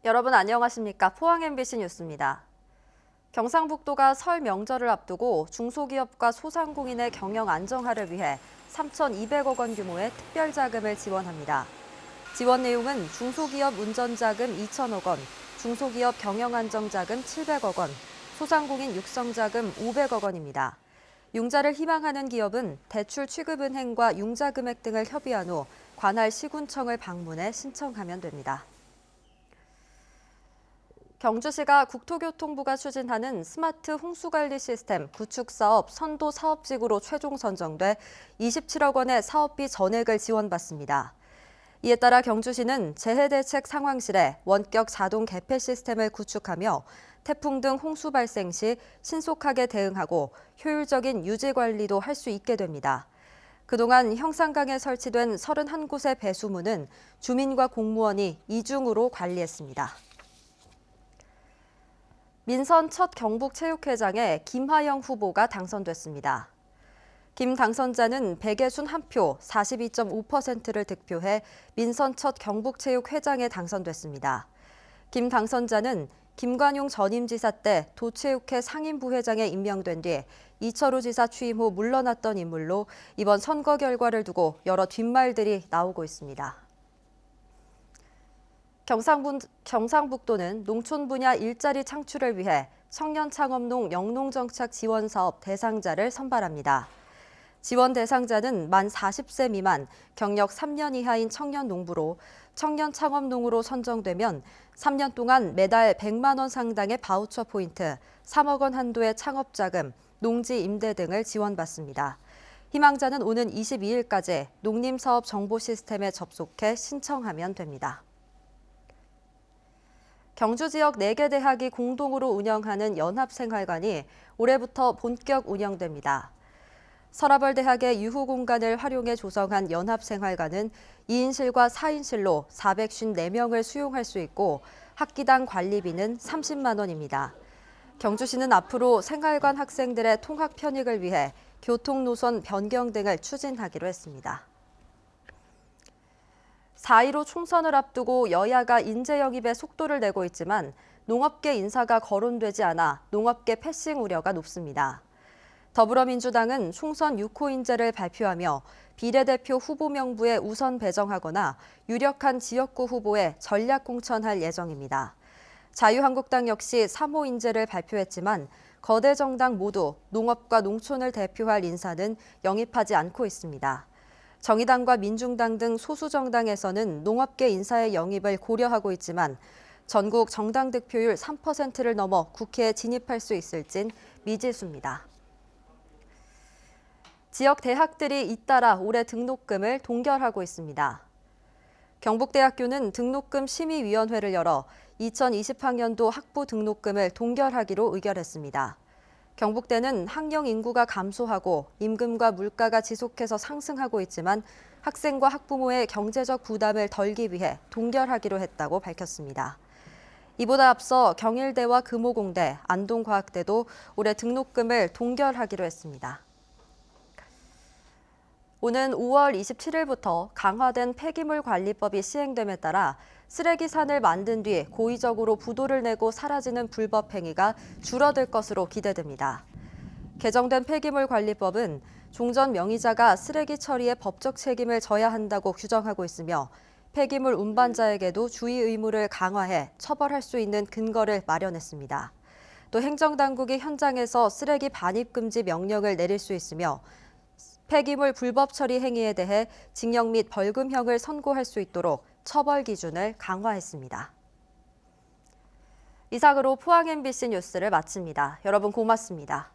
여러분 안녕하십니까? 포항 MBC 뉴스입니다. 경상북도가 설 명절을 앞두고 중소기업과 소상공인의 경영 안정화를 위해 3,200억 원 규모의 특별자금을 지원합니다. 지원 내용은 중소기업 운전자금 2천억 원, 중소기업 경영안정자금 700억 원, 소상공인 육성자금 500억 원입니다. 융자를 희망하는 기업은 대출 취급은행과 융자금액 등을 협의한 후 관할 시군청을 방문해 신청하면 됩니다. 경주시가 국토교통부가 추진하는 스마트 홍수관리 시스템 구축 사업 선도 사업지구로 최종 선정돼 27억 원의 사업비 전액을 지원받습니다. 이에 따라 경주시는 재해대책 상황실에 원격 자동 개폐 시스템을 구축하며 태풍 등 홍수 발생 시 신속하게 대응하고 효율적인 유지 관리도 할 수 있게 됩니다. 그동안 형산강에 설치된 31곳의 배수문은 주민과 공무원이 이중으로 관리했습니다. 민선 첫 경북체육회장에 김하영 후보가 당선됐습니다. 김 당선자는 백예순 1표 42.5%를 득표해 민선 첫 경북체육회장에 당선됐습니다. 김 당선자는 김관용 전임지사 때 도체육회 상임부회장에 임명된 뒤 이철우 지사 취임 후 물러났던 인물로 이번 선거 결과를 두고 여러 뒷말들이 나오고 있습니다. 경상북도는 농촌 분야 일자리 창출을 위해 청년창업농 영농정착 지원사업 대상자를 선발합니다. 지원 대상자는 만 40세 미만, 경력 3년 이하인 청년 농부로 청년창업농으로 선정되면 3년 동안 매달 100만 원 상당의 바우처 포인트, 3억 원 한도의 창업자금, 농지 임대 등을 지원받습니다. 희망자는 오는 22일까지 농림사업 정보 시스템에 접속해 신청하면 됩니다. 경주 지역 4개 대학이 공동으로 운영하는 연합생활관이 올해부터 본격 운영됩니다. 서라벌대학의 유후 공간을 활용해 조성한 연합생활관은 2인실과 4인실로 454명을 수용할 수 있고 학기당 관리비는 30만 원입니다. 경주시는 앞으로 생활관 학생들의 통학 편익을 위해 교통노선 변경 등을 추진하기로 했습니다. 4.15 총선을 앞두고 여야가 인재 영입에 속도를 내고 있지만 농업계 인사가 거론되지 않아 농업계 패싱 우려가 높습니다. 더불어민주당은 총선 6호 인재를 발표하며 비례대표 후보 명부에 우선 배정하거나 유력한 지역구 후보에 전략 공천할 예정입니다. 자유한국당 역시 3호 인재를 발표했지만 거대 정당 모두 농업과 농촌을 대표할 인사는 영입하지 않고 있습니다. 정의당과 민중당 등 소수 정당에서는 농업계 인사의 영입을 고려하고 있지만 전국 정당 득표율 3%를 넘어 국회에 진입할 수 있을진 미지수입니다. 지역 대학들이 잇따라 올해 등록금을 동결하고 있습니다. 경북대학교는 등록금 심의위원회를 열어 2020학년도 학부 등록금을 동결하기로 의결했습니다. 경북대는 학령 인구가 감소하고 임금과 물가가 지속해서 상승하고 있지만 학생과 학부모의 경제적 부담을 덜기 위해 동결하기로 했다고 밝혔습니다. 이보다 앞서 경일대와 금호공대, 안동과학대도 올해 등록금을 동결하기로 했습니다. 오는 5월 27일부터 강화된 폐기물 관리법이 시행됨에 따라 쓰레기산을 만든 뒤 고의적으로 부도를 내고 사라지는 불법 행위가 줄어들 것으로 기대됩니다. 개정된 폐기물 관리법은 종전 명의자가 쓰레기 처리에 법적 책임을 져야 한다고 규정하고 있으며 폐기물 운반자에게도 주의 의무를 강화해 처벌할 수 있는 근거를 마련했습니다. 또 행정당국이 현장에서 쓰레기 반입 금지 명령을 내릴 수 있으며 폐기물 불법 처리 행위에 대해 징역 및 벌금형을 선고할 수 있도록 처벌 기준을 강화했습니다. 이상으로 포항 MBC 뉴스를 마칩니다. 여러분 고맙습니다.